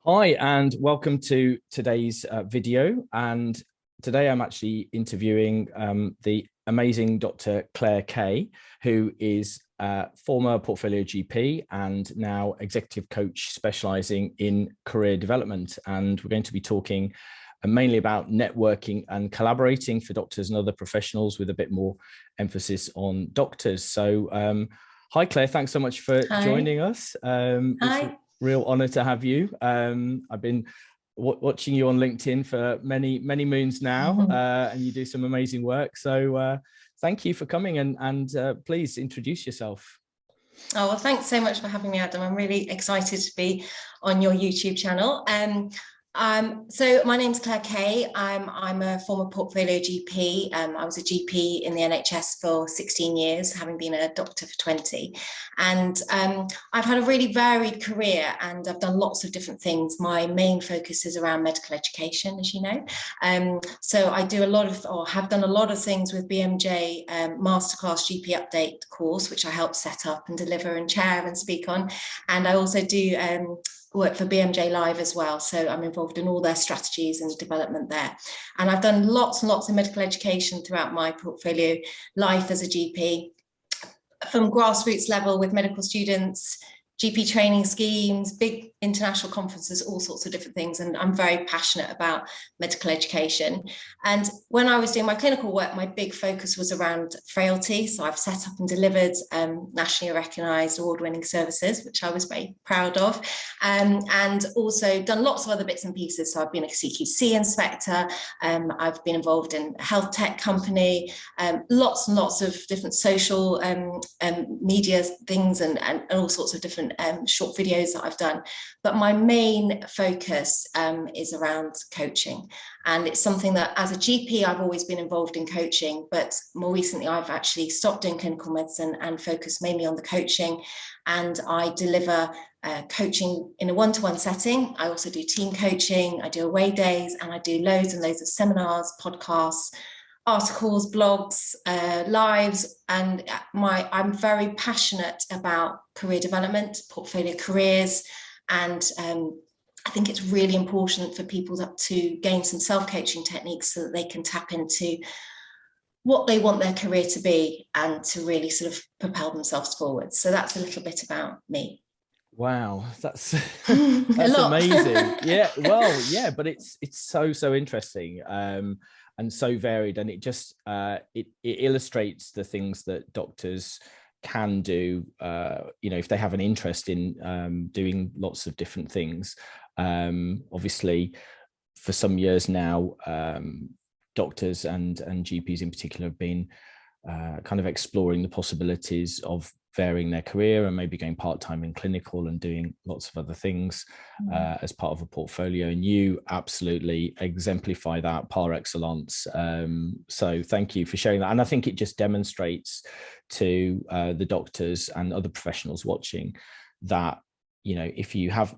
Hi, and welcome to today's video. And today I'm actually interviewing the amazing Dr. Claire Kaye, who is a former portfolio GP and now executive coach specializing in career development. And we're going to be talking mainly about networking and collaborating for doctors and other professionals, with a bit more emphasis on doctors. So hi, Claire, thanks so much for joining us. Hi. Real honor to have you. I've been watching you on LinkedIn for many moons now, and you do some amazing work. So thank you for coming, and please introduce yourself. Oh, well, thanks so much for having me, Adam. I'm really excited to be on your YouTube channel. So my name's Claire Kaye. I'm a former portfolio GP. I was a GP in the NHS for 16 years, having been a doctor for 20. And I've had a really varied career, and I've done lots of different things. My main focus is around medical education, as you know. So I do a lot of, or have done a lot of things with BMJ Masterclass GP Update course, which I help set up and deliver and chair and speak on. And I also do work for BMJ Live as well. So I'm involved in all their strategies and development there. And I've done lots and lots of medical education throughout my portfolio life as a GP, from grassroots level with medical students, GP training schemes, big international conferences, all sorts of different things. And I'm very passionate about medical education. And when I was doing my clinical work, my big focus was around frailty. So I've set up and delivered nationally recognised award-winning services, which I was very proud of, and also done lots of other bits and pieces. So I've been a CQC inspector, I've been involved in a health tech company, lots and lots of different social media things, and all sorts of different short videos that I've done. But my main focus is around coaching. And it's something that as a GP, I've always been involved in coaching, but more recently, I've actually stopped doing clinical medicine and focused mainly on the coaching. And I deliver coaching in a one-to-one setting. I also do team coaching, I do away days, and I do loads and loads of seminars, podcasts, articles, blogs, lives, and I'm very passionate about career development, portfolio careers, and I think it's really important for people to gain some self-coaching techniques so that they can tap into what they want their career to be and to really sort of propel themselves forward. So that's a little bit about me. Wow, that's amazing. Yeah, well, yeah, but it's so interesting. And so varied, and it just it illustrates the things that doctors can do, if they have an interest in doing lots of different things. Obviously, for some years now, doctors and GPs in particular have been kind of exploring the possibilities of varying their career and maybe going part-time in clinical and doing lots of other things as part of a portfolio. And you absolutely exemplify that par excellence. So thank you for sharing that. And I think it just demonstrates to the doctors and other professionals watching that, if you have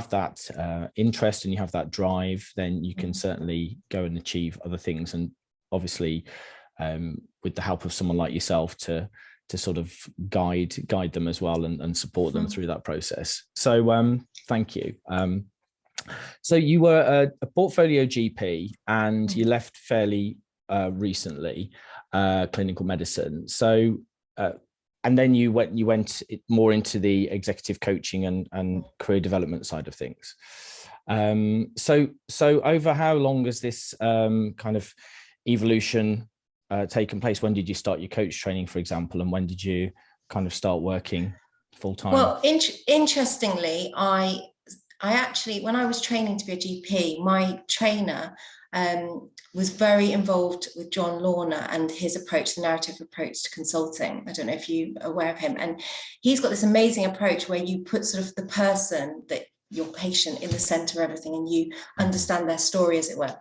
that interest and you have that drive, then you can certainly go and achieve other things. And obviously, with the help of someone like yourself to sort of guide them as well and support them through that process. So thank you. So you were a portfolio GP and you left fairly recently, clinical medicine. So and then you went more into the executive coaching and career development side of things. So over how long has this kind of evolution taken place? When did you start your coach training, for example, and when did you kind of start working full time? Well, interestingly, I actually, when I was training to be a GP, my trainer was very involved with John Lorna and his approach, the narrative approach to consulting. I don't know if you're aware of him. And he's got this amazing approach where you put sort of the person, that your patient, in the center of everything, and you understand their story, as it were.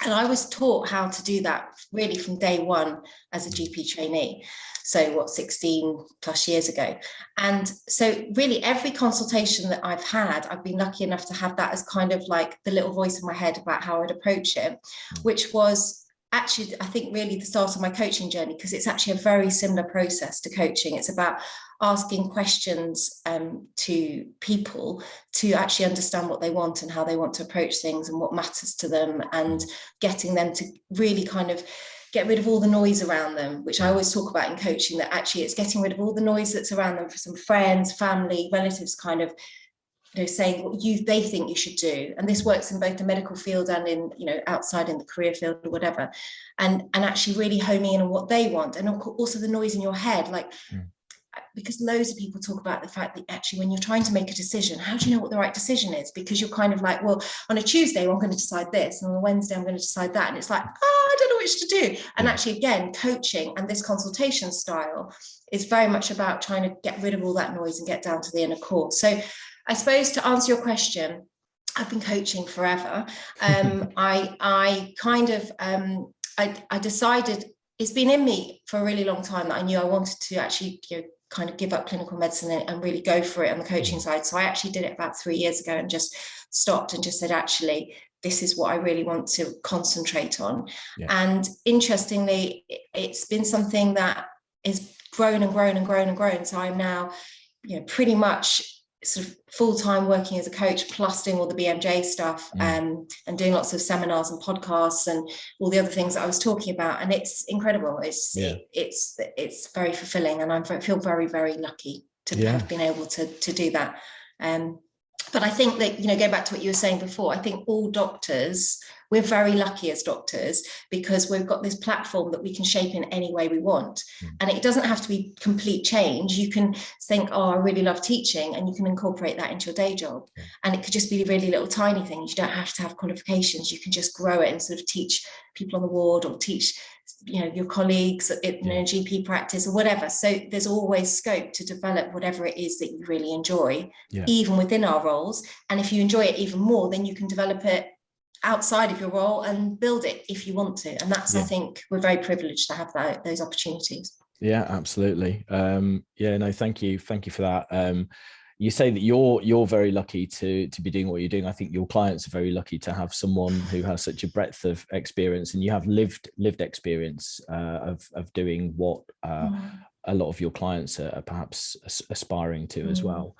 And I was taught how to do that really from day one as a GP trainee. So 16 plus years ago. And so really every consultation that I've had, I've been lucky enough to have that as kind of like the little voice in my head about how I'd approach it, which was actually, I think, really the start of my coaching journey, because it's actually a very similar process to coaching. It's about asking questions to people to actually understand what they want and how they want to approach things and what matters to them, and getting them to really kind of get rid of all the noise around them, which I always talk about in coaching, that actually it's getting rid of all the noise that's around them, for some friends, family, relatives, kind of, you know, saying what they think you should do. And this works in both the medical field and in, you know, outside in the career field or whatever, and actually really homing in on what they want. And also the noise in your head, like, because loads of people talk about the fact that actually when you're trying to make a decision, how do you know what the right decision is? Because you're kind of like, well, on a Tuesday I'm going to decide this, and on a Wednesday I'm going to decide that, and it's like, oh, I don't know which to do. And actually, again, coaching and this consultation style is very much about trying to get rid of all that noise and get down to the inner core. So I suppose, to answer your question, I've been coaching forever. I kind of I decided, it's been in me for a really long time, that I knew I wanted to actually, you know, kind of give up clinical medicine and really go for it on the coaching side. So I actually did it about 3 years ago and just stopped and just said, actually, this is what I really want to concentrate on. And interestingly, it's been something that is grown and grown and grown and grown. So I'm now, you know, pretty much sort of full-time working as a coach, plus doing all the BMJ stuff, and doing lots of seminars and podcasts and all the other things that I was talking about. And it's incredible. It's very fulfilling, and I feel very, very lucky to have been able to do that. But I think that, you know, going back to what you were saying before, I think all doctors, we're very lucky as doctors, because we've got this platform that we can shape in any way we want. And it doesn't have to be complete change. You can think, oh, I really love teaching, and you can incorporate that into your day job. And it could just be really little tiny things. You don't have to have qualifications. You can just grow it and sort of teach people on the ward, or teach, you know, your colleagues in a GP practice or whatever. So there's always scope to develop whatever it is that you really enjoy, even within our roles. And if you enjoy it even more, then you can develop it outside of your role and build it if you want to. And that's, I think, we're very privileged to have those opportunities. Yeah, absolutely. No, thank you for that. You say that you're very lucky to be doing what you're doing. I think your clients are very lucky to have someone who has such a breadth of experience, and you have lived experience of doing what a lot of your clients are perhaps aspiring to as well.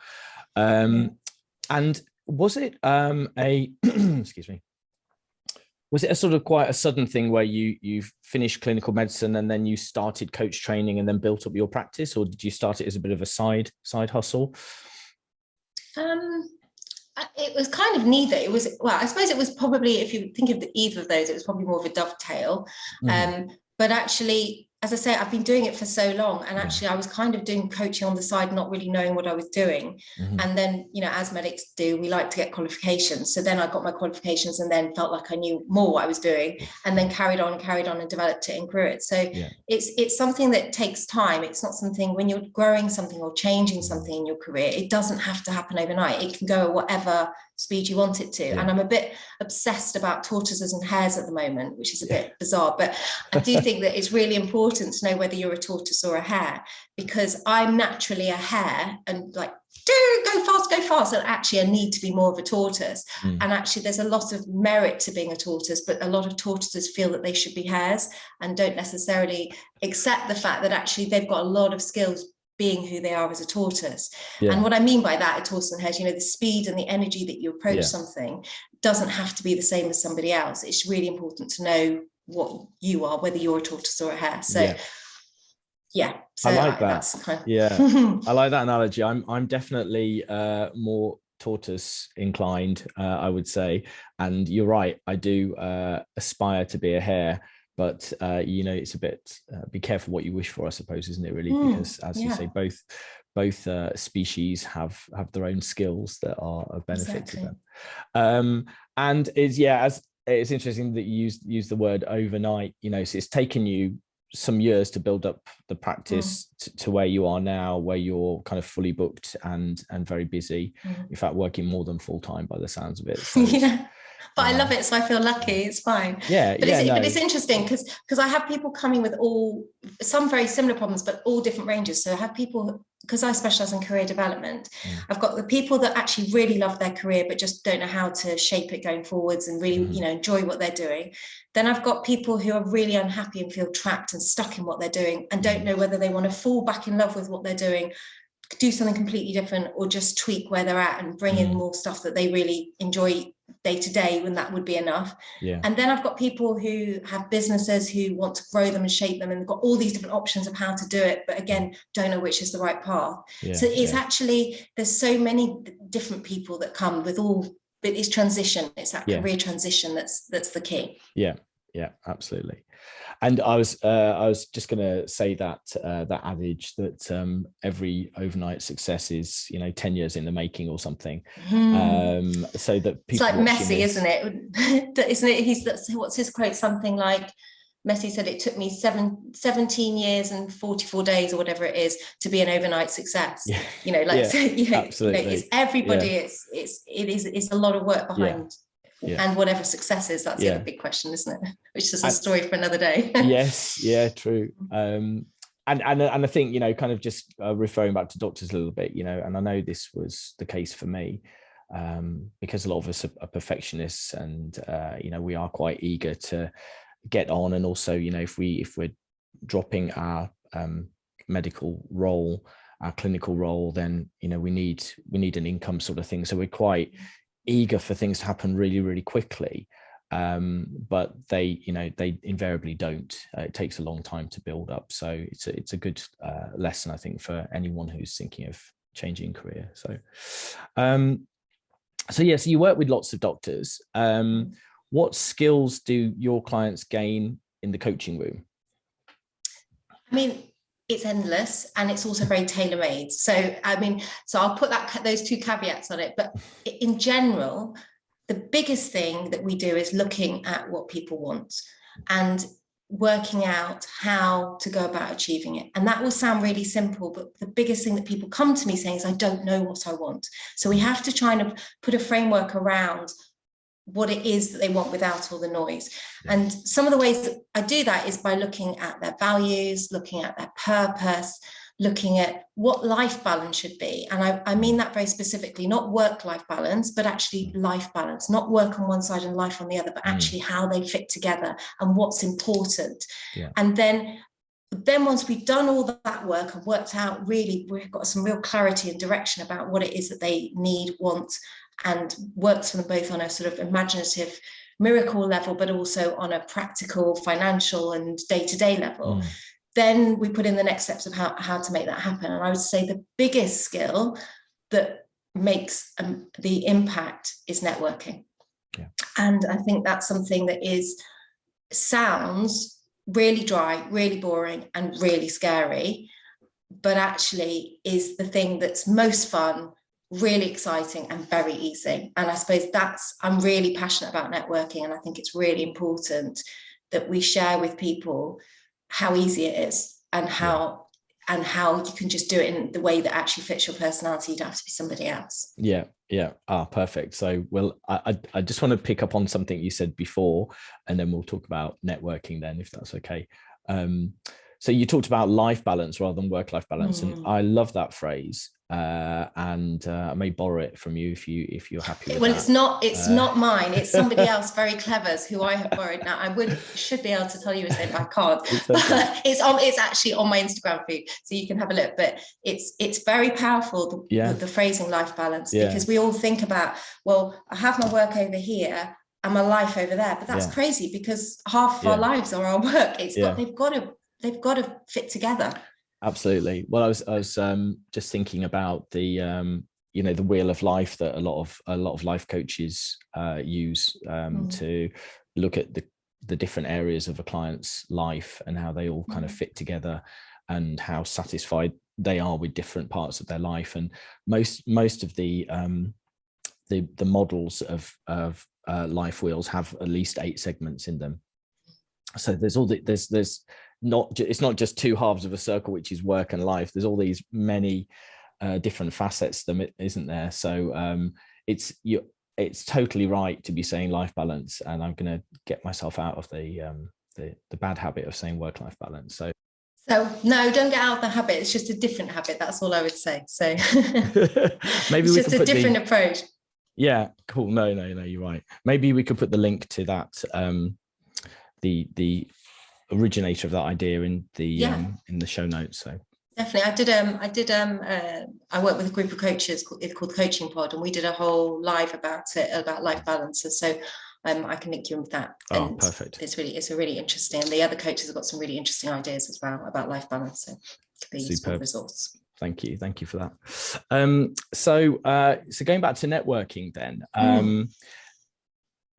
And was it excuse me, was it a sort of quite a sudden thing where you finished clinical medicine and then you started coach training and then built up your practice, or did you start it as a bit of a side hustle? It was kind of neither. It was, well, I suppose it was probably, if you think of either of those, it was probably more of a dovetail. But actually, as I say, I've been doing it for so long, and actually I was kind of doing coaching on the side, not really knowing what I was doing. And then, you know, as medics do, we like to get qualifications. So then I got my qualifications and then felt like I knew more what I was doing, and then carried on and developed it and grew it. So it's something that takes time. It's not something, when you're growing something or changing something in your career, it doesn't have to happen overnight. It can go at whatever speed you want it to. And I'm a bit obsessed about tortoises and hares at the moment, which is a bit bizarre, but I do think that it's really important to know whether you're a tortoise or a hare, because I'm naturally a hare and like, go fast, and actually I need to be more of a tortoise. And actually there's a lot of merit to being a tortoise, but a lot of tortoises feel that they should be hares and don't necessarily accept the fact that actually they've got a lot of skills being who they are as a tortoise. And what I mean by that, a tortoise and hare, you know, the speed and the energy that you approach something doesn't have to be the same as somebody else. It's really important to know what you are, whether you're a tortoise or a hare. So so I like that. That's kind of... I like that analogy. I'm definitely more tortoise inclined, I would say, and you're right, I do aspire to be a hare. But, you know, it's a bit, be careful what you wish for, I suppose, isn't it, really? Because, as you say, both species have their own skills that are of benefit to them. And it's interesting that you use the word overnight, you know, so it's taken you some years to build up the practice to where you are now, where you're kind of fully booked and very busy, in fact, working more than full time by the sounds of it. So but I love it, so I feel lucky. It's fine. But it's interesting because I have people coming with some very similar problems, but all different ranges. So I have people, because I specialize in career development, I've got the people that actually really love their career but just don't know how to shape it going forwards and really you know, enjoy what they're doing. Then I've got people who are really unhappy and feel trapped and stuck in what they're doing and don't know whether they want to fall back in love with what they're doing do something completely different, or just tweak where they're at and bring in more stuff that they really enjoy day to day, when that would be enough. And then I've got people who have businesses who want to grow them and shape them, and they've got all these different options of how to do it, but again, don't know which is the right path. So it's actually, there's so many different people that come with all, but it's transition, it's that career transition that's the key. Yeah, absolutely. And I was just going to say that that adage that every overnight success is, 10 years in the making or something. So that people, it's like Messi, isn't it? Isn't it? What's his quote? Something like, Messi said, it took me 17 years and 44 days or whatever it is to be an overnight success. Absolutely. It's everybody. It's a lot of work behind. And whatever success is, that's the other big question, isn't it? Which is a story for another day. True. And I think, kind of just referring back to doctors a little bit, and I know this was the case for me, because a lot of us are perfectionists, and we are quite eager to get on, and also, if we're dropping our medical role, our clinical role, then we need an income sort of thing. So we're quite eager for things to happen really, really quickly, but they invariably don't. It takes a long time to build up. So it's a good lesson, I think, for anyone who's thinking of changing career. So so you work with lots of doctors. What skills do your clients gain in the coaching room? I mean, it's endless, and it's also very tailor-made. So I'll put those two caveats on it. But in general, the biggest thing that we do is looking at what people want and working out how to go about achieving it. And that will sound really simple, but the biggest thing that people come to me saying is, I don't know what I want. So we have to try and put a framework around what it is that they want without all the noise. And some of the ways that I do that is by looking at their values, looking at their purpose, looking at what life balance should be. And I mean that very specifically, not work-life balance, but actually life balance, not work on one side and life on the other, but actually how they fit together and what's important. And then once we've done all that work and worked out, really, we've got some real clarity and direction about what it is that they need, want, and works for them both on a sort of imaginative miracle level, but also on a practical, financial and day-to-day level. Then we put in the next steps of how to make that happen. And I would say the biggest skill that makes the impact is networking. And I think that's something that sounds really dry, really boring, and really scary, but actually is the thing that's most fun, really exciting, and very easy. And I suppose I'm really passionate about networking, and I think it's really important that we share with people how easy it is, and how you can just do it in the way that actually fits your personality. You don't have to be somebody else. Perfect. So I just want to pick up on something you said before, and then we'll talk about networking then, if that's okay. So you talked about life balance rather than work-life balance, and I love that phrase. And I may borrow it from you if you're happy with that. It's not mine. It's somebody else very clever's who I have borrowed. Now I should be able to tell you his name, but I can't. It's actually on my Instagram feed, so you can have a look. But it's very powerful, the phrasing life balance, because we all think about, well, I have my work over here and my life over there, but that's crazy, because half of our lives are our work. They've got to fit together. Absolutely. Well, I was just thinking about the the wheel of life that a lot of life coaches use to look at the different areas of a client's life and how they all kind of fit together, and how satisfied they are with different parts of their life. And most of the models of life wheels have at least 8 segments in them. So there's it's not just 2 halves of a circle, which is work and life. There's all these many different facets to them, isn't there? So it's totally right to be saying life balance, and I'm going to get myself out of the bad habit of saying work-life balance. So no, don't get out of the habit. It's just a different habit. That's all I would say. So maybe it's just a different approach. Yeah, cool. No, you're right. Maybe we could put the link to that, the originator of that idea in the show notes. So Definitely. I worked with a group of coaches called Coaching Pod, and we did a whole live about it, about life balance. And so I can link you with that. Oh, and perfect. It's a really interesting, and the other coaches have got some really interesting ideas as well about life balance. So it could be a useful resource. Thank you for that. So going back to networking then,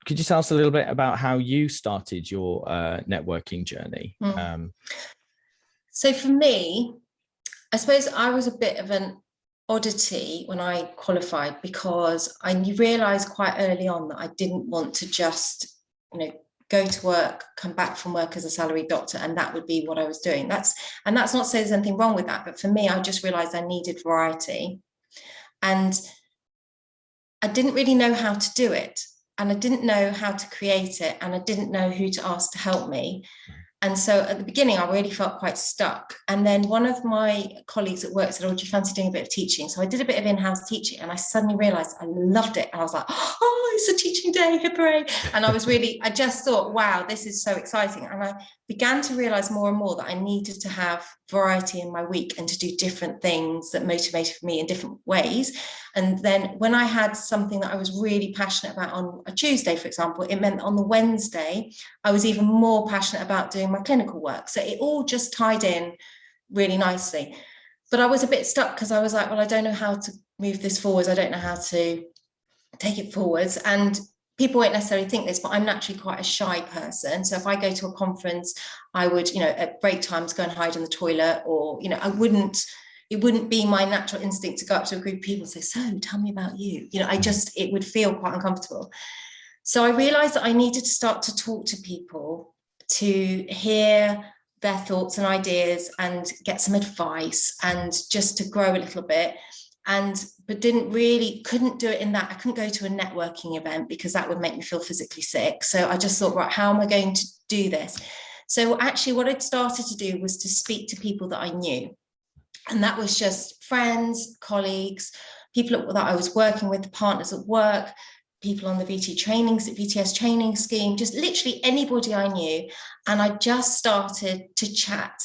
could you tell us a little bit about how you started your networking journey? So for me, I suppose I was a bit of an oddity when I qualified, because I realised quite early on that I didn't want to just, go to work, come back from work as a salaried doctor, and that would be what I was doing. That's not to say there's anything wrong with that, but for me, I just realised I needed variety, and I didn't really know how to do it, and I didn't know how to create it, and I didn't know who to ask to help me. And so at the beginning, I really felt quite stuck. And then one of my colleagues at work said, "Oh, do you fancy doing a bit of teaching?" So I did a bit of in-house teaching, and I suddenly realized I loved it. And I was like, "Oh, it's a teaching day, hooray." And I just thought, wow, this is so exciting. And I began to realize more and more that I needed to have variety in my week and to do different things that motivated me in different ways. And then when I had something that I was really passionate about on a Tuesday, for example, it meant that on the Wednesday, I was even more passionate about doing my clinical work. So it all just tied in really nicely. But I was a bit stuck, because I was like, well, I don't know how to move this forwards. I don't know how to take it forwards. And people won't necessarily think this, but I'm naturally quite a shy person. So if I go to a conference, I would, at break times go and hide in the toilet, or, it wouldn't be my natural instinct to go up to a group of people and say, "So tell me about you." It would feel quite uncomfortable. So I realized that I needed to start to talk to people, to hear their thoughts and ideas and get some advice, and just to grow a little bit. But couldn't do it in that. I couldn't go to a networking event because that would make me feel physically sick. So I just thought, right, how am I going to do this? So actually what I'd started to do was to speak to people that I knew. And that was just friends, colleagues, people that I was working with, partners at work, people on the VTS training scheme, just literally anybody I knew. And I just started to chat.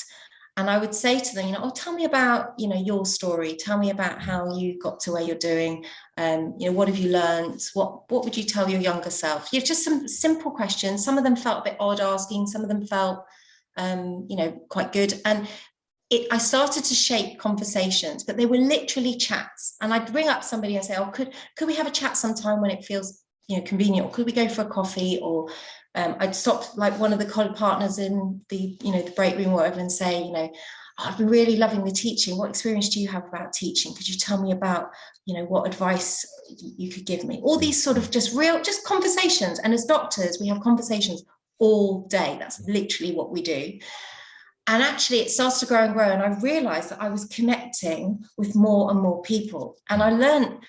And I would say to them, "Oh, tell me about, your story. Tell me about how you got to where you're doing. What have you learned? What would you tell your younger self?" Just some simple questions. Some of them felt a bit odd asking. Some of them felt, quite good. And I started to shape conversations, but they were literally chats. And I'd ring up somebody and say, "Oh, could we have a chat sometime when it feels, convenient? Or could we go for a coffee?" Or I'd stop like one of the college partners in the, the break room or whatever, and say, "Oh, I've been really loving the teaching. What experience do you have about teaching? Could you tell me about, what advice you could give me?" All these sort of just conversations. And as doctors, we have conversations all day. That's literally what we do. And actually it starts to grow and grow. And I realized that I was connecting with more and more people. And I learned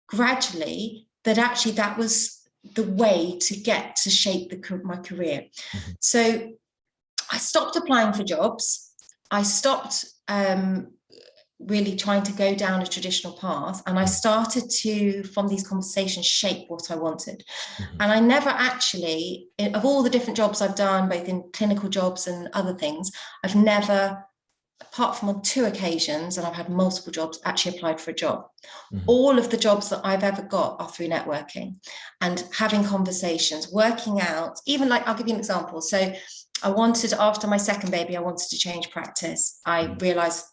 gradually that actually that was the way to get to shape my career. So I stopped applying for jobs. I stopped really trying to go down a traditional path. And I started to, from these conversations, shape what I wanted. And I never actually, of all the different jobs I've done, both in clinical jobs and other things, I've never, apart from on 2 occasions, and I've had multiple jobs, actually applied for a job. All of the jobs that I've ever got are through networking and having conversations, working out, even like, I'll give you an example. So I wanted, after my second baby, I wanted to change practice. I realized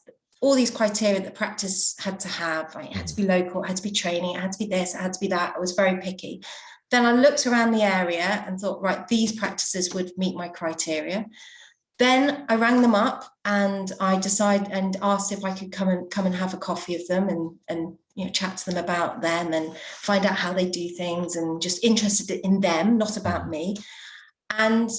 all these criteria that practice had to have. It had to be local, it had to be training, it had to be this, it had to be that. I was very picky. Then I looked around the area and thought, right, these practices would meet my criteria. Then I rang them up and I decided and asked if I could come and have a coffee with them and chat to them about them and find out how they do things, and just interested in them, not about me. And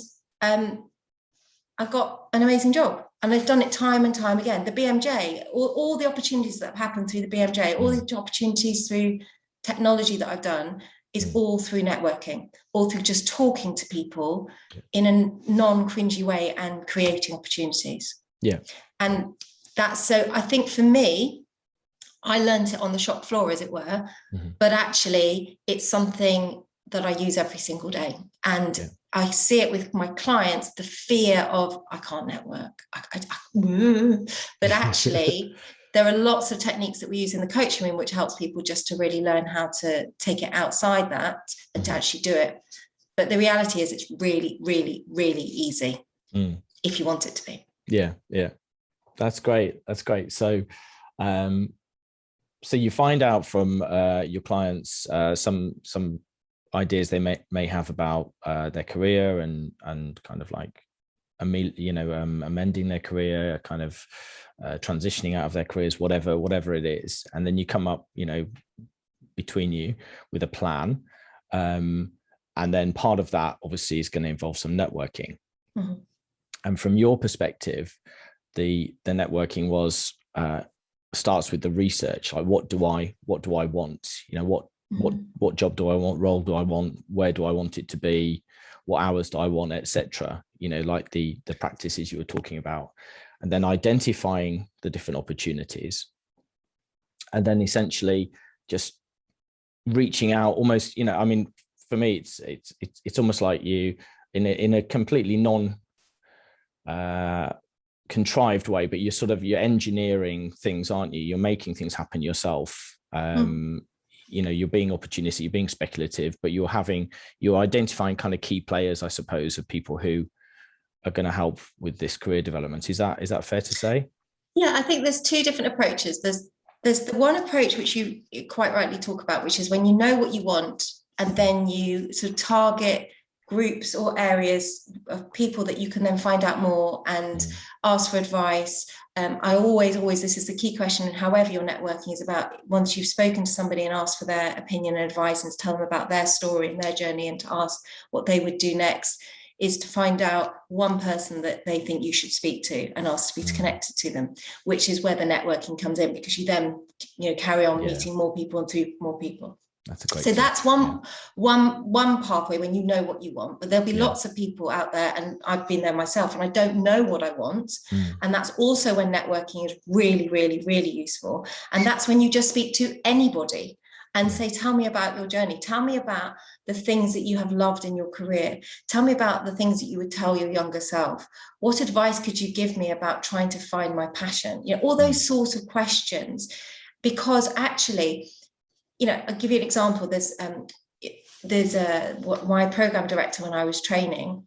I got an amazing job. And I've done it time and time again. The BMJ, all the opportunities that have happened through the BMJ, all the opportunities through technology that I've done is all through networking, all through just talking to people in a non-cringy way and creating opportunities. Yeah. And that's, so I think for me, I learned it on the shop floor, as it were, but actually it's something that I use every single day. And I see it with my clients, the fear of, I can't network. But actually, there are lots of techniques that we use in the coaching room, which helps people just to really learn how to take it outside that and to actually do it. But the reality is it's really, really, really easy if you want it to be. Yeah. That's great. So, so you find out from your clients some ideas they may have about their career and kind of like amending their career, kind of transitioning out of their careers, whatever it is, and then you come up, between you with a plan, and then part of that obviously is going to involve some networking. And from your perspective, the networking was starts with the research, like what do I want, what job do I want, role do I want, where do I want it to be, what hours do I want, etc. Like the practices you were talking about, and then identifying the different opportunities, and then essentially just reaching out almost, for me it's almost like you in a completely non contrived way, but you're engineering things, aren't you? You're making things happen yourself. You're being opportunistic, you're being speculative, but you're identifying kind of key players, I suppose, of people who are going to help with this career development. Is that fair to say? Yeah, I think there's two different approaches. There's the one approach which you quite rightly talk about, which is when you know what you want, and then you sort of target groups or areas of people that you can then find out more and ask for advice. I always, this is the key question, and however your networking is about, once you've spoken to somebody and asked for their opinion and advice and to tell them about their story and their journey and to ask what they would do next, is to find out one person that they think you should speak to and ask to be connected to them, which is where the networking comes in, because you then carry on meeting more people and through more people. That's a great so tip. That's one pathway when you know what you want, but there'll be lots of people out there, and I've been there myself, and I don't know what I want. And that's also when networking is really, really, really useful. And that's when you just speak to anybody and say, tell me about your journey. Tell me about the things that you have loved in your career. Tell me about the things that you would tell your younger self. What advice could you give me about trying to find my passion? All those sorts of questions, because actually, I'll give you an example. There's my program director, when I was training,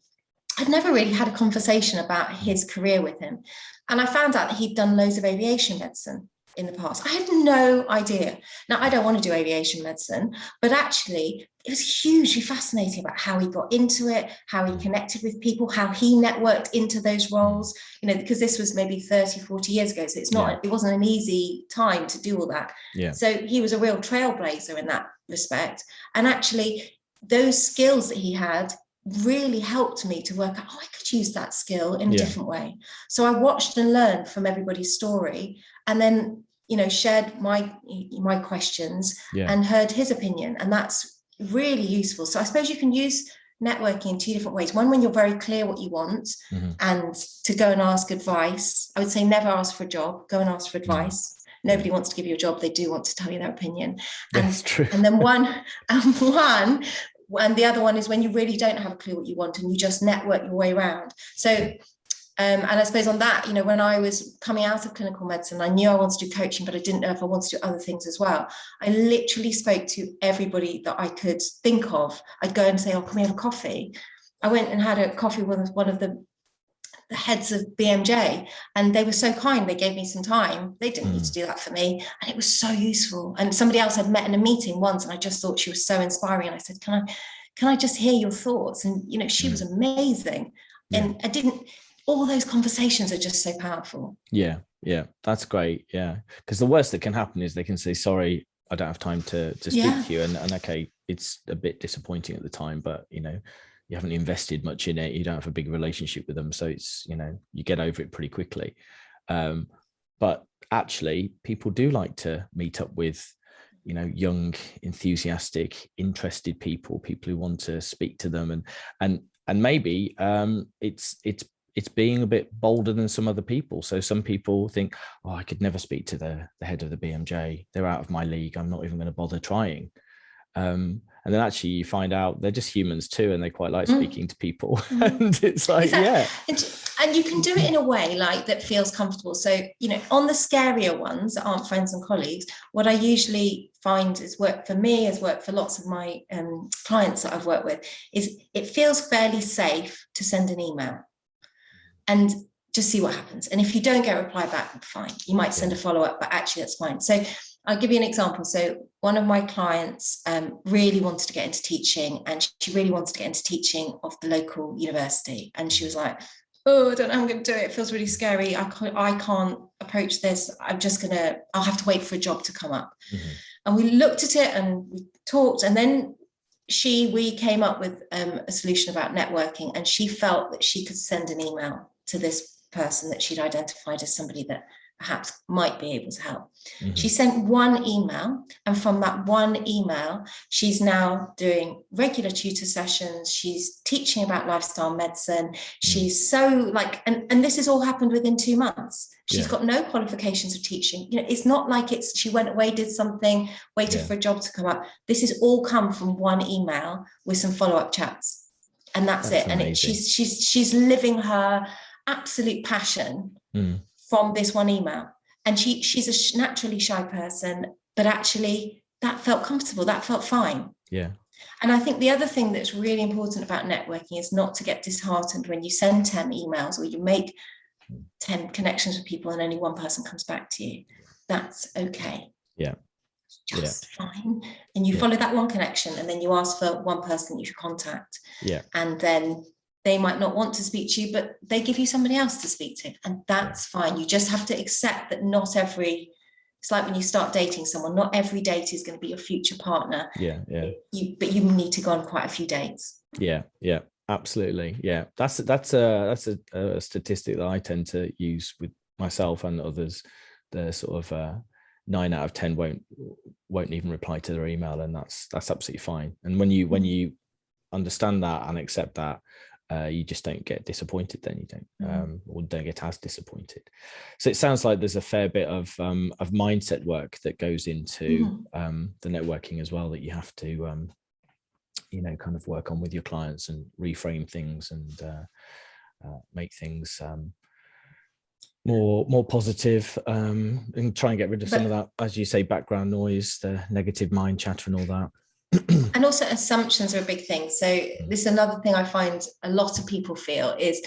I'd never really had a conversation about his career with him. And I found out that he'd done loads of aviation medicine in the past. I had no idea. Now, I don't want to do aviation medicine, but actually it was hugely fascinating about how he got into it, how he connected with people, how he networked into those roles, because this was maybe 30, 40 years ago. So it wasn't an easy time to do all that. So he was a real trailblazer in that respect. And actually those skills that he had really helped me to work out, I could use that skill in a different way. So I watched and learned from everybody's story, and then shared my questions and heard his opinion, and that's really useful. So I suppose you can use networking in two different ways. One, when you're very clear what you want, and to go and ask advice. I would say never ask for a job, go and ask for advice. Nobody wants to give you a job, they do want to tell you their opinion. That's true. And then and the other one is when you really don't have a clue what you want and you just network your way around. So and I suppose on that, when I was coming out of clinical medicine, I knew I wanted to do coaching, but I didn't know if I wanted to do other things as well. I literally spoke to everybody that I could think of. I'd go and say, can we have a coffee? I went and had a coffee with one of the heads of BMJ, and they were so kind. They gave me some time. They didn't need to do that for me. And it was so useful. And somebody else I'd met in a meeting once, and I just thought she was so inspiring. And I said, can I just hear your thoughts? And, she was amazing. And all those conversations are just so powerful. Yeah. That's great. Yeah. Because the worst that can happen is they can say, sorry, I don't have time to speak to you. And okay, it's a bit disappointing at the time, but you haven't invested much in it. You don't have a big relationship with them. So it's, you get over it pretty quickly. But actually people do like to meet up with, young, enthusiastic, interested people who want to speak to them. And maybe it's being a bit bolder than some other people. So some people think, I could never speak to the head of the BMJ. They're out of my league. I'm not even going to bother trying. And and then actually you find out they're just humans too, and they quite like speaking to people. And it's like, and you can do it in a way like that feels comfortable. So, you know, on the scarier ones that aren't friends and colleagues, what I usually find is work for me, has worked for lots of my clients that I've worked with, is it feels fairly safe to send an email and just see what happens. And if you don't get a reply back, fine, you might send a follow-up, but actually that's fine. So I'll give you an example. So one of my clients really wanted to get into teaching, and she really wanted to get into teaching of the local university. And she was like, oh, I don't know how I'm going to do it. It feels really scary. I can't approach this. I'll have to wait for a job to come up. And we looked at it and we talked, and then we came up with a solution about networking, and she felt that she could send an email to this person that she'd identified as somebody that perhaps might be able to help. She sent one email, and from that one email, she's now doing regular tutor sessions. She's teaching about lifestyle medicine. She's so like, and this has all happened within 2 months. She's got no qualifications of teaching. You know, it's not like she went away, did something, waited for a job to come up. This has all come from one email with some follow-up chats, and that's it. Amazing. And she's living her absolute passion from this one email. And she's a naturally shy person, but actually that felt comfortable, that felt fine. Yeah. And I think the other thing that's really important about networking is not to get disheartened when you send 10 emails or you make 10 connections with people and only one person comes back to you. That's okay. Yeah. Just fine. And you follow that one connection, and then you ask for one person you should contact. Yeah. And then they might not want to speak to you, but they give you somebody else to speak to, and that's fine. You just have to accept that it's like when you start dating someone, not every date is going to be your future partner. But you need to go on quite a few dates. Absolutely. That's a statistic that I tend to use with myself and others. The sort of 9 out of 10 won't even reply to their email, and that's absolutely fine. And when you understand that and accept that, you just don't get disappointed. Then you don't or don't get as disappointed. So it sounds like there's a fair bit of mindset work that goes into the networking as well, that you have to kind of work on with your clients and reframe things and make things more positive, and try and get rid of some of that, as you say, background noise, the negative mind chatter and all that. And also assumptions are a big thing. So this is another thing I find a lot of people feel is,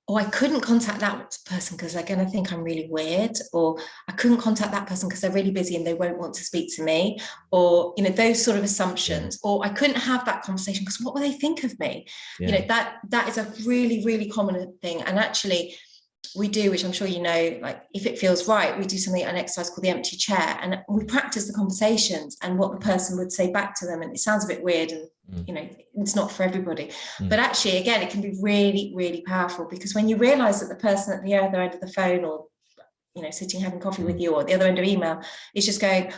oh, I couldn't contact that person because they're going to think I'm really weird, or I couldn't contact that person because they're really busy and they won't want to speak to me, or, you know, those sort of assumptions, or I couldn't have that conversation because what will they think of me? You know, that is a really, really common thing. And actually we do, which I'm sure you know, like if it feels right, we do something, an exercise called the empty chair, and we practice the conversations and what the person would say back to them. And it sounds a bit weird, and you know, it's not for everybody, but actually, again, it can be really, really powerful, because when you realize that the person at the other end of the phone, or, you know, sitting having coffee with you, or the other end of email, is just going,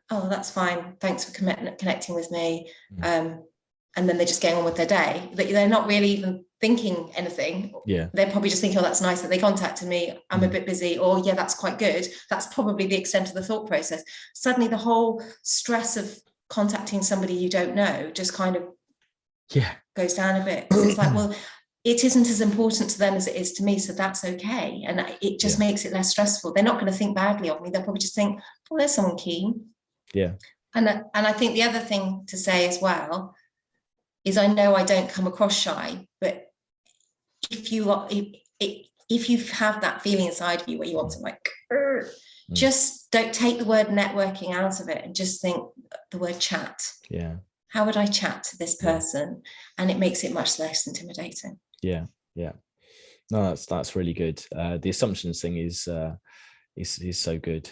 oh, that's fine, thanks for connecting with me, and then they're just getting on with their day, that they're not really even thinking anything. They're probably just thinking, oh, that's nice that they contacted me, I'm a bit busy, or yeah, that's quite good. That's probably the extent of the thought process. Suddenly the whole stress of contacting somebody you don't know just kind of goes down a bit. It's like, well, it isn't as important to them as it is to me, so that's okay. And it just makes it less stressful. They're not going to think badly of me. They'll probably just think, oh, there's someone keen. And I think the other thing to say as well is, I know I don't come across shy, but if you have that feeling inside of you where you want to like, just don't take the word networking out of it and just think the word chat. How would I chat to this person? And it makes it much less intimidating. No, that's really good. The assumptions thing is so good.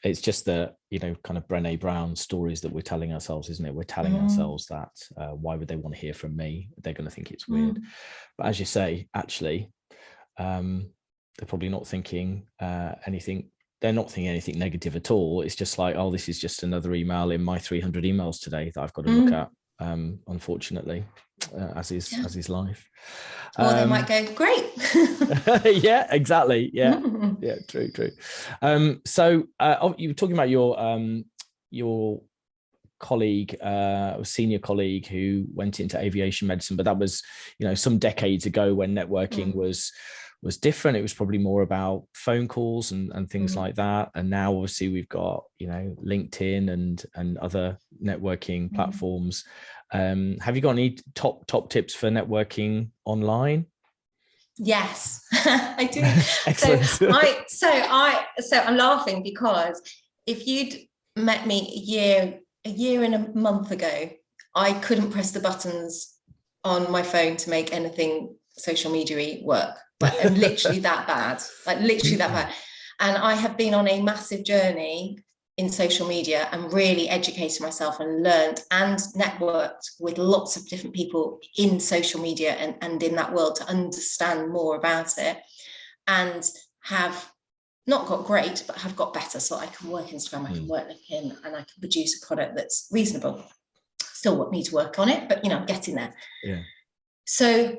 It's just the, you know, kind of Brené Brown stories that we're telling ourselves, isn't it? We're telling ourselves that, why would they want to hear from me? They're going to think it's weird. But as you say, actually, they're probably not thinking anything. They're not thinking anything negative at all. It's just like, oh, this is just another email in my 300 emails today that I've got to look at, unfortunately, as is life. Or they might go, great. Yeah, exactly. Yeah, true. So you were talking about your colleague, a senior colleague who went into aviation medicine, but that was, some decades ago when networking was different. It was probably more about phone calls and things like that. And now obviously we've got, LinkedIn and other networking platforms. Have you got any top tips for networking online? Yes, I do. Excellent. So I'm laughing because if you'd met me a year and a month ago, I couldn't press the buttons on my phone to make anything social media work. And literally that bad, And I have been on a massive journey in social media and really educated myself and learned and networked with lots of different people in social media and in that world to understand more about it, and have not got great, but have got better. So I can work Instagram, I can work LinkedIn, and I can produce a product that's reasonable. Still need to work on it, but I'm getting there. Yeah. So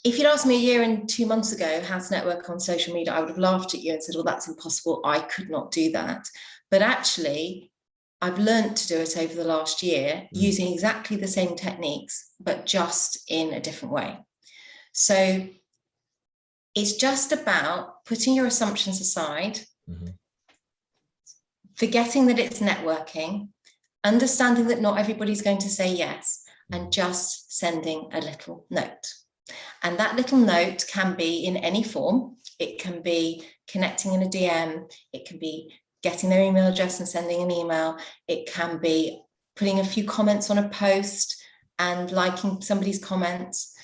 if you'd asked me a year and 2 months ago how to network on social media, I would have laughed at you and said, well, that's impossible. I could not do that. But actually, I've learned to do it over the last year using exactly the same techniques, but just in a different way. So it's just about putting your assumptions aside, forgetting that it's networking, understanding that not everybody's going to say yes, and just sending a little note. And that little note can be in any form. It can be connecting in a DM. It can be getting their email address and sending an email. It can be putting a few comments on a post and liking somebody's comments.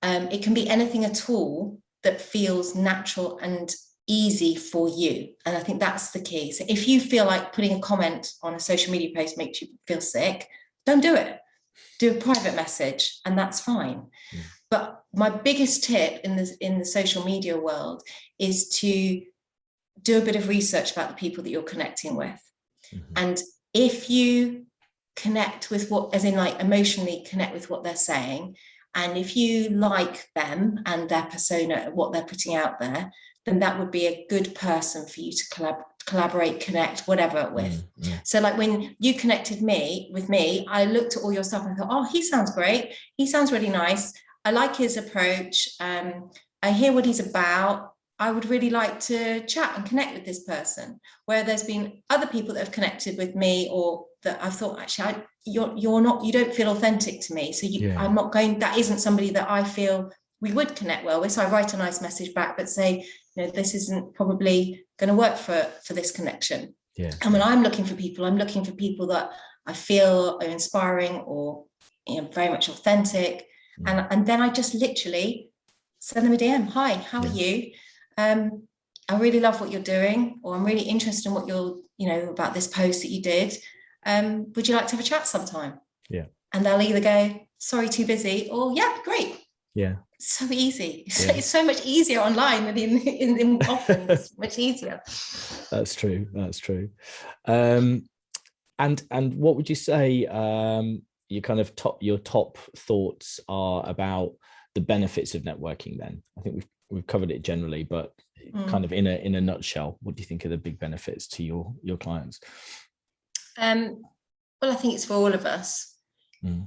It can be anything at all that feels natural and easy for you. And I think that's the key. So if you feel like putting a comment on a social media post makes you feel sick, don't do it. Do a private message, and that's fine. But my biggest tip in the social media world is to do a bit of research about the people that you're connecting with. And if you connect with emotionally connect with what they're saying, and if you like them and their persona, what they're putting out there, then that would be a good person for you to collaborate, connect, whatever with. So like when you connected with me, I looked at all your stuff and thought, oh, he sounds great. He sounds really nice. I like his approach. I hear what he's about. I would really like to chat and connect with this person. Where there's been other people that have connected with me, or that I've thought, actually, you don't feel authentic to me. So I'm not going, that isn't somebody that I feel we would connect well with. So I write a nice message back, but say, this isn't probably going to work for this connection. Yeah. And when I'm looking for people, I'm looking for people that I feel are inspiring or very much authentic. And then I just literally send them a DM. Hi, how are you? I really love what you're doing, or I'm really interested in what you're, about this post that you did. Would you like to have a chat sometime? Yeah. And they'll either go, sorry, too busy, or yeah, great. Yeah. It's so easy. It's so much easier online than in offline. It's much easier. That's true. And what would you say your top thoughts are about the benefits of networking then? I think we've covered it generally, but kind of in a nutshell, what do you think are the big benefits to your clients? Well, I think it's for all of us.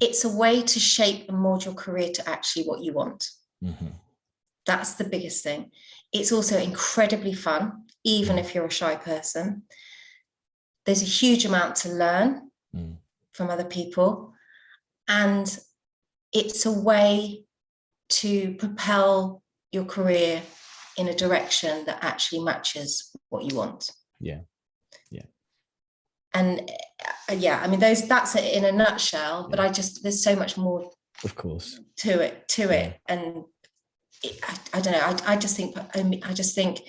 It's a way to shape and mold your career to actually what you want. That's the biggest thing. It's also incredibly fun, even if you're a shy person. There's a huge amount to learn from other people. And it's a way to propel your career in a direction that actually matches what you want. Yeah. And that's it in a nutshell, but there's so much more, of course, to it. And I don't know, I just think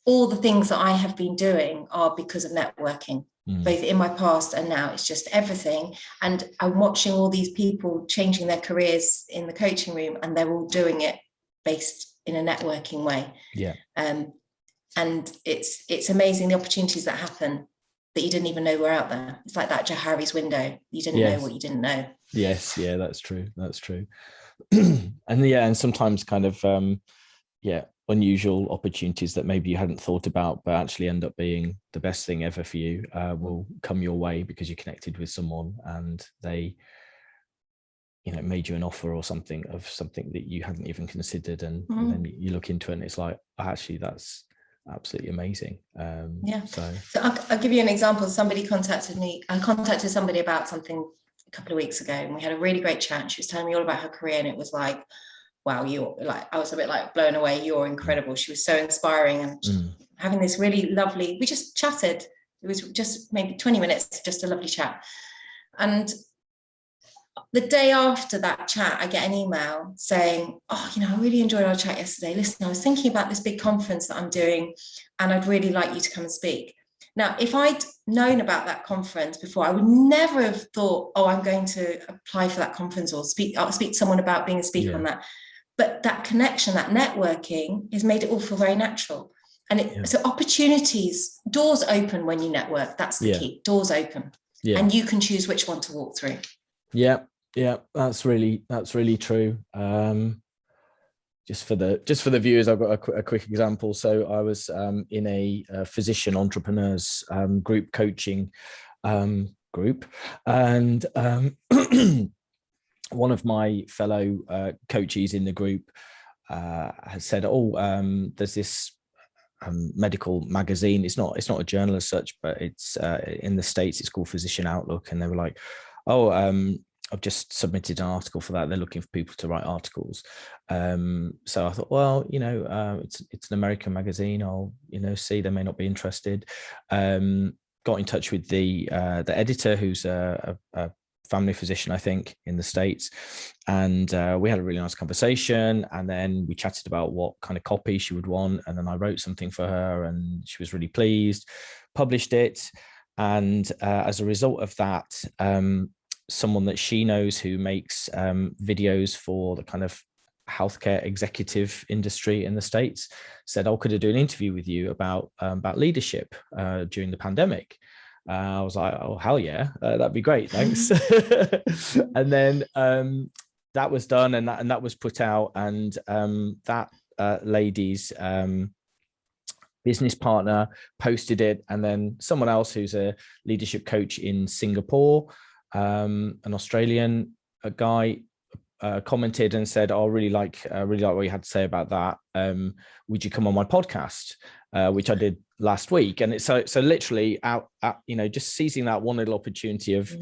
all the things that I have been doing are because of networking, both in my past and now. It's just everything. And I'm watching all these people changing their careers in the coaching room, and they're all doing it based in a networking way. Yeah. And it's amazing the opportunities that happen that you didn't even know were out there. It's like that Johari's window. You didn't know what you didn't know. Yes. Yeah, that's true. And sometimes kind of, unusual opportunities that maybe you hadn't thought about, but actually end up being the best thing ever for you, will come your way because you connected with someone and they, made you an offer or something that you hadn't even considered. And then you look into it and it's like, actually, that's absolutely amazing. So I'll give you an example. Somebody contacted me. I contacted somebody about something a couple of weeks ago, and we had a really great chat. She was telling me all about her career, and it was like, wow, I was a bit like blown away. You're incredible. She was so inspiring, and having this really lovely, we just chatted. It was just maybe 20 minutes, just a lovely chat. And the day after that chat, I get an email saying, oh, I really enjoyed our chat yesterday. Listen, I was thinking about this big conference that I'm doing, and I'd really like you to come and speak. Now, if I'd known about that conference before, I would never have thought, oh, I'm going to apply for that conference or I'll speak to someone about being a speaker on that. But that connection, that networking has made it all feel very natural. And so opportunities, doors open when you network. That's the key. Doors open. And you can choose which one to walk through. Yeah, that's really true. Just for the viewers, I've got a quick example. So I was in a physician entrepreneurs group coaching group, and one of my fellow coaches in the group has said, there's this medical magazine. It's not a journal as such, but it's in the States, it's called Physician Outlook. And they were like, I've just submitted an article for that. They're looking for people to write articles. So I thought, well, it's an American magazine. I'll, see, they may not be interested. Got in touch with the editor, who's a family physician, I think, in the States. And we had a really nice conversation. And then we chatted about what kind of copy she would want. And then I wrote something for her and she was really pleased, published it. And as a result of that, someone that she knows who makes videos for the kind of healthcare executive industry in the States said, could I do an interview with you about leadership during the pandemic? I was like, oh, hell yeah, that'd be great. Thanks. And then that was done and that was put out. And that lady's business partner posted it. And then someone else who's a leadership coach in Singapore, an Australian guy, commented and said, I really like what you had to say about that. Would you come on my podcast? Which I did last week. And it's so literally out, just seizing that one little opportunity of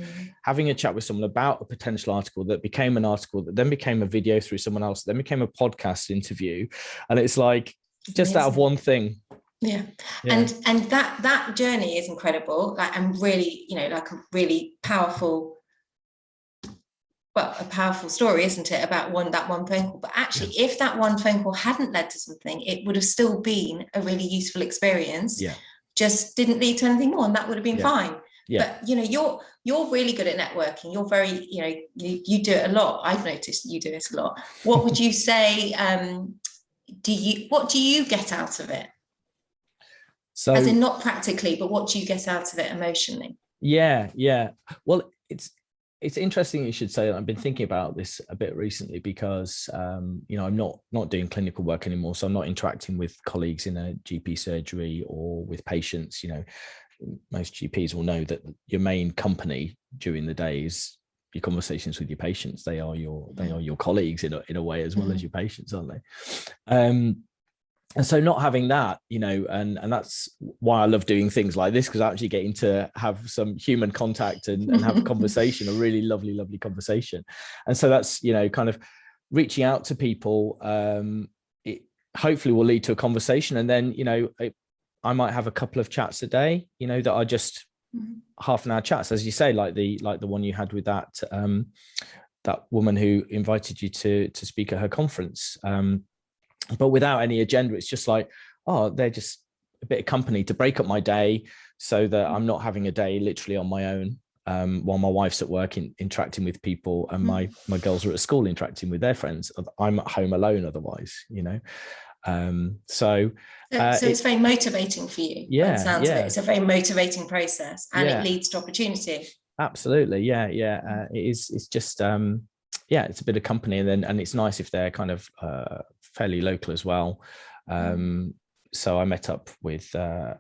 having a chat with someone about a potential article that became an article that then became a video through someone else, then became a podcast interview. And it's like just out of one thing. Yeah. And that journey is incredible. And really, like a really powerful, a powerful story, isn't it, about that one phone call? But actually, if that one phone call hadn't led to something, it would have still been a really useful experience. Yeah. Just didn't lead to anything more, and that would have been fine. Yeah. But you're really good at networking. You're very, you do it a lot. I've noticed you do it a lot. What would you say? What do you get out of it? So, as in not practically, but what do you get out of it emotionally? Yeah. Well, it's interesting you should say that. I've been thinking about this a bit recently because, I'm not doing clinical work anymore. So I'm not interacting with colleagues in a GP surgery or with patients. Most GPs will know that your main company during the day is your conversations with your patients. They are your colleagues in a way, as well as your patients, aren't they? And so not having that, and that's why I love doing things like this, because I actually getting to have some human contact and have a conversation, a really lovely, lovely conversation. And so that's, kind of reaching out to people. It hopefully will lead to a conversation. And then, I might have a couple of chats a day, that are just half an hour chats, as you say, like the one you had with that woman who invited you to speak at her conference. But without any agenda. It's just like, they're just a bit of company to break up my day so that I'm not having a day literally on my own while my wife's at work interacting with people and my girls are at school interacting with their friends. I'm at home alone otherwise, So it's very motivating for you. Yeah. It sounds of it. It's a very motivating process and it leads to opportunity. Absolutely. Yeah. It is. It's just, it's a bit of company and it's nice if they're kind of fairly local as well. So I met up with a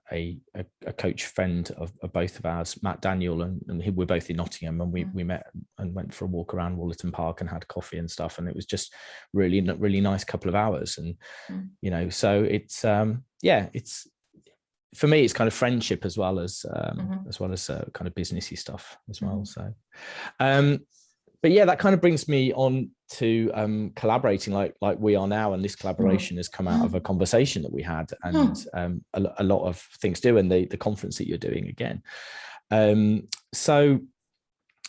coach friend of both of ours, Matt Daniel, and we're both in Nottingham, and we met and went for a walk around Woollerton Park and had coffee and stuff, and it was just really nice couple of hours. And so it's it's, for me, it's kind of friendship as well as kind of businessy stuff as well. So but yeah, that kind of brings me on to collaborating like we are now, and this collaboration has come out of a conversation that we had, and a lot of things do, and the conference that you're doing again. So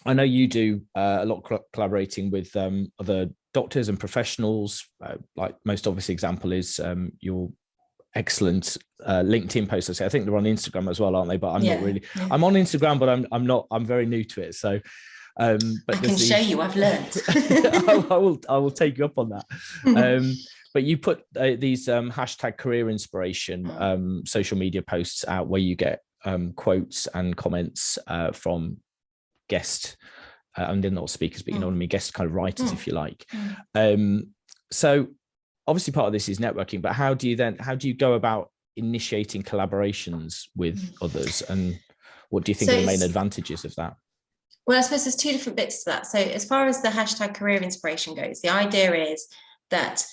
I know you do a lot of collaborating with other doctors and professionals. Like most obvious example is your excellent LinkedIn posts. I think they're on Instagram as well, aren't they? But I'm not really. Yeah. I'm on Instagram, but I'm not. I'm very new to it. So. But I can show you. I've learned. I will take you up on that. But you put these hashtag career inspiration social media posts out where you get quotes and comments from guest, and they're not speakers, but you know what I mean, guest kind of writers, if you like. So obviously part of this is networking, but how do you go about initiating collaborations with others, and what do you think are the main advantages of that? Well, I suppose there's two different bits to that. So as far as the hashtag career inspiration goes, the idea is that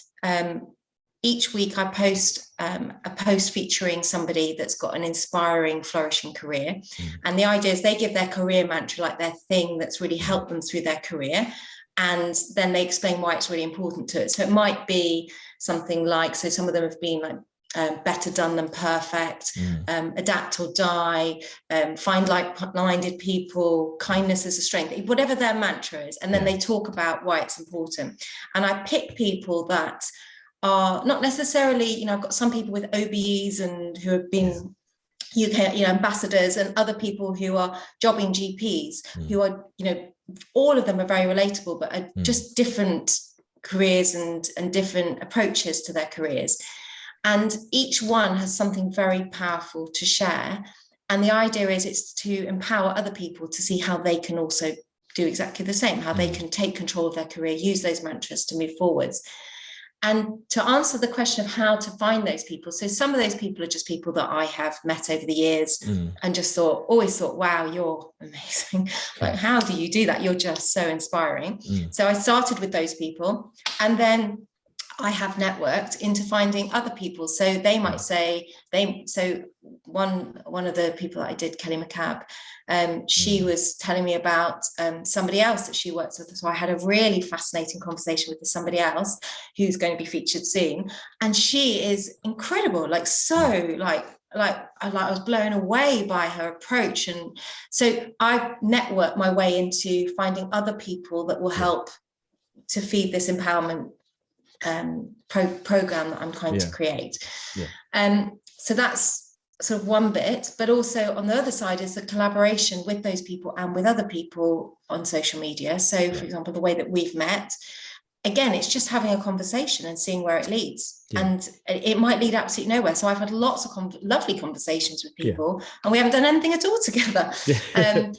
each week I post a post featuring somebody that's got an inspiring, flourishing career. And the idea is they give their career mantra, like their thing that's really helped them through their career. And then they explain why it's really important to it. So it might be something like, so some of them have been like, better done than perfect, adapt or die, find like-minded people, kindness is a strength, whatever their mantra is. And then they talk about why it's important. And I pick people that are not necessarily, I've got some people with OBEs and who have been UK, ambassadors, and other people who are jobbing GPs who are, all of them are very relatable, but are just different careers and different approaches to their careers. And each one has something very powerful to share. And the idea is it's to empower other people to see how they can also do exactly the same, how they can take control of their career, use those mantras to move forwards. And to answer the question of how to find those people, so some of those people are just people that I have met over the years and just always thought, wow, you're amazing. Like, how do you do that? You're just so inspiring. So I started with those people, and then I have networked into finding other people. So they might say, one of the people that I did, Kelly McCabe, she was telling me about somebody else that she works with. So I had a really fascinating conversation with somebody else who's going to be featured soon. And she is incredible, like I was blown away by her approach. And so I networked my way into finding other people that will help to feed this empowerment program that I'm trying to create. So that's sort of one bit, but also on the other side is the collaboration with those people and with other people on social media. So for example, the way that we've met, again, it's just having a conversation and seeing where it leads. And it might lead absolutely nowhere. So I've had lots of lovely conversations with people and we haven't done anything at all together. And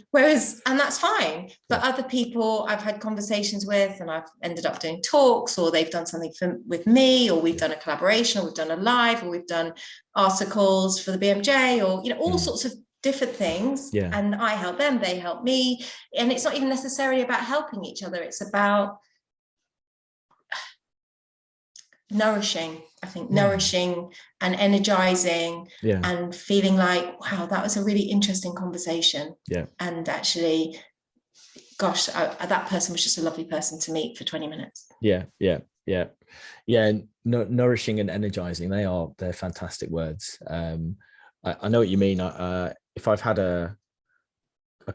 that's fine. But other people I've had conversations with, and I've ended up doing talks, or they've done something with me, or we've done a collaboration, or we've done a live, or we've done articles for the BMJ, or, all sorts of different things. And I help them, they help me. And it's not even necessarily about helping each other. It's about nourishing and energizing and feeling like, wow, that was a really interesting conversation. And actually, gosh, that person was just a lovely person to meet for 20 minutes. Nourishing and energizing, they're fantastic words. I know what you mean. If I've had a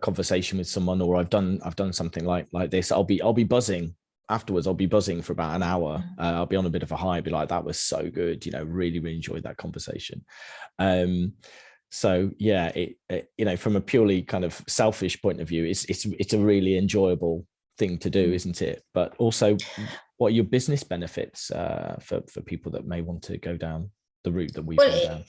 conversation with someone, or I've done something like this, I'll be buzzing afterwards. I'll be buzzing for about an hour. I'll be on a bit of a high, be like, that was so good, really enjoyed that conversation. So it from a purely kind of selfish point of view, it's a really enjoyable thing to do, isn't it? But also, what are your business benefits for people that may want to go down the route that we've gone down?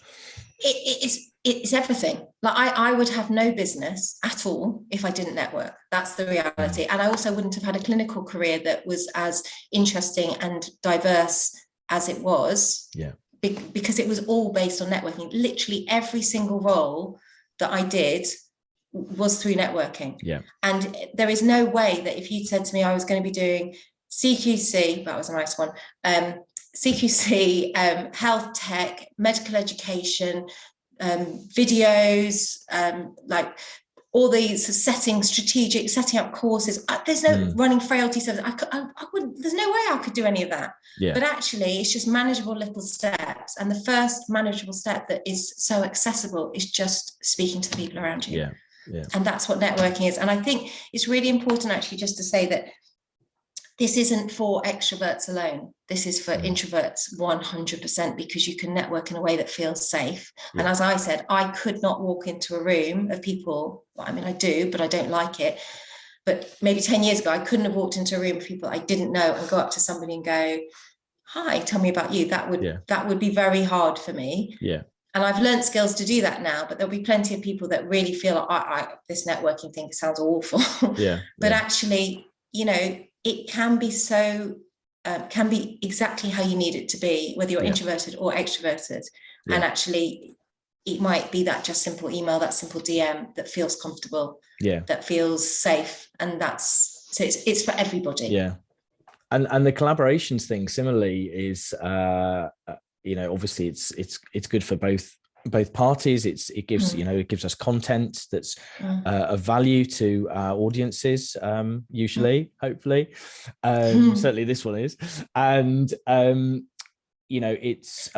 It's everything. Like I would have no business at all if I didn't network. That's the reality. And I also wouldn't have had a clinical career that was as interesting and diverse as it was. because it was all based on networking. Literally every single role that I did was through networking. Yeah. And there is no way that if you'd said to me I was going to be doing CQC, that was a nice one, CQC, health tech, medical education, videos, like all these setting up courses. There's no running frailty service. I wouldn't, there's no way I could do any of that. Yeah. But actually it's just manageable little steps. And the first manageable step that is so accessible is just speaking to the people around you. Yeah. Yeah. And that's what networking is. And I think it's really important actually just to say that this isn't for extroverts alone. This is for introverts 100%, because you can network in a way that feels safe. Yeah. And as I said, I could not walk into a room of people. I mean, I do, but I don't like it. But maybe 10 years ago, I couldn't have walked into a room of people I didn't know and go up to somebody and go, hi, tell me about you. That would be very hard for me. Yeah. And I've learned skills to do that now, but there'll be plenty of people that really feel like this networking thing sounds awful. Yeah. But actually, you know, it can be can be exactly how you need it to be, whether you're introverted or extroverted. And actually, it might be that just simple email, that simple DM that feels comfortable, that feels safe. And it's for everybody. Yeah. And the collaborations thing similarly is, you know, obviously it's good for both parties. It gives it gives us content that's of value to our audiences, usually, hopefully, certainly this one is. And you know, it's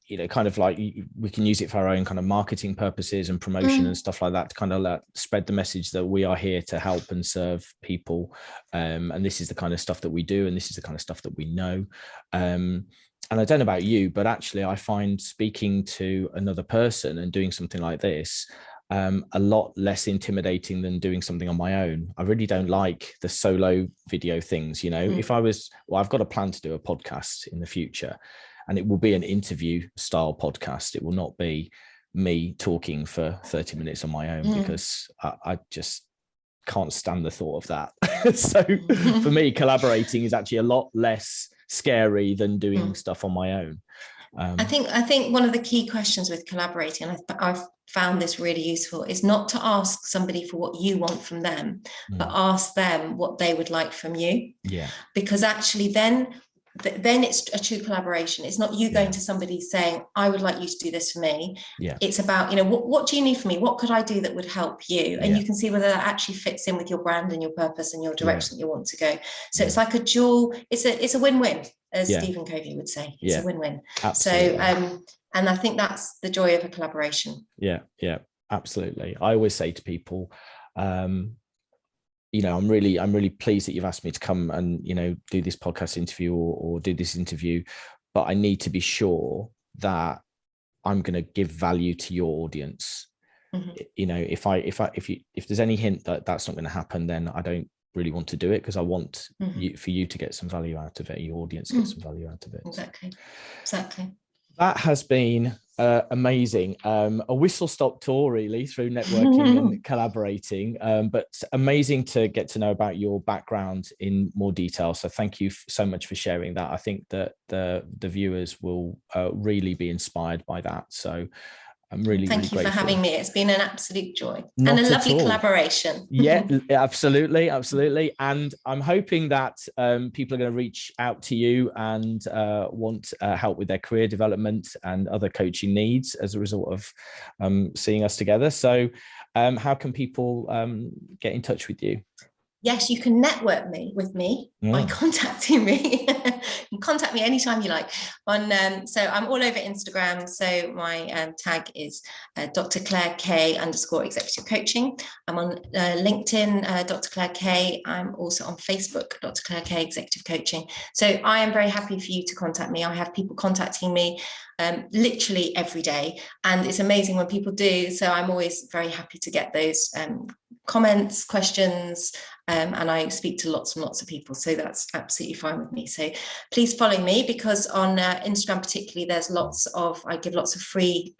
you know, kind of like we can use it for our own kind of marketing purposes and promotion and stuff like that, to kind of spread the message that we are here to help and serve people, and this is the kind of stuff that we do, and this is the kind of stuff that we know. And I don't know about you, but actually I find speaking to another person and doing something like this a lot less intimidating than doing something on my own. I really don't like the solo video things. You know, if I've got a plan to do a podcast in the future, and it will be an interview style podcast. It will not be me talking for 30 minutes on my own, because I just can't stand the thought of that. So for me, collaborating is actually a lot less scary than doing stuff on my own. I think one of the key questions with collaborating, and I've found this really useful, is not to ask somebody for what you want from them, but ask them what they would like from you. Yeah. Because actually then it's a true collaboration. It's not you going to somebody saying, I would like you to do this for me. Yeah. It's about, you know, what do you need from me? What could I do that would help you? And you can see whether that actually fits in with your brand and your purpose and your direction that you want to go. So it's like a dual, it's a win-win, as Stephen Covey would say. It's a win-win. Absolutely. So, and I think that's the joy of a collaboration. Yeah, absolutely. I always say to people, you know, I'm really pleased that you've asked me to come and, you know, do this podcast interview or do this interview, but I need to be sure that I'm going to give value to your audience. You know, if there's any hint that that's not going to happen, then I don't really want to do it, because I want for you to get some value out of it, your audience to get some value out of it. Exactly. That has been amazing. A whistle-stop tour really through networking and collaborating, but amazing to get to know about your background in more detail. So thank you so much for sharing that. I think that the viewers will really be inspired by that. So I'm really thank you grateful for having me. It's been an absolute joy. Not and a lovely collaboration. Yeah, absolutely. And I'm hoping that people are going to reach out to you and want help with their career development and other coaching needs as a result of seeing us together. So how can people get in touch with you? Yes, you can network with me by contacting me. You can contact me anytime you like. So I'm all over Instagram. So my tag is Dr. Claire Kaye _ executive coaching. I'm on LinkedIn, Dr. Claire Kaye. I'm also on Facebook, Dr. Claire Kaye executive coaching. So I am very happy for you to contact me. I have people contacting me literally every day, and it's amazing when people do. So I'm always very happy to get those comments, questions, and I speak to lots and lots of people, so that's absolutely fine with me. So please follow me, because on Instagram particularly, I give lots of free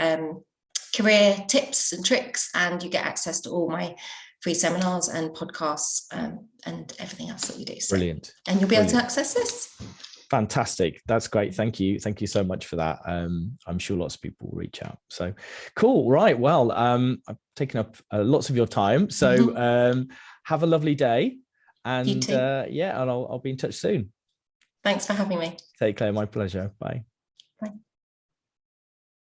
career tips and tricks, and you get access to all my free seminars and podcasts and everything else that we do. So, brilliant. And you'll be able to access this. Fantastic. That's great. Thank you. Thank you so much for that. I'm sure lots of people will reach out. So cool. Right. Well, I've taken up lots of your time. So have a lovely day. You And too. yeah, and I'll be in touch soon. Thanks for having me. Take care. My pleasure. Bye. Bye.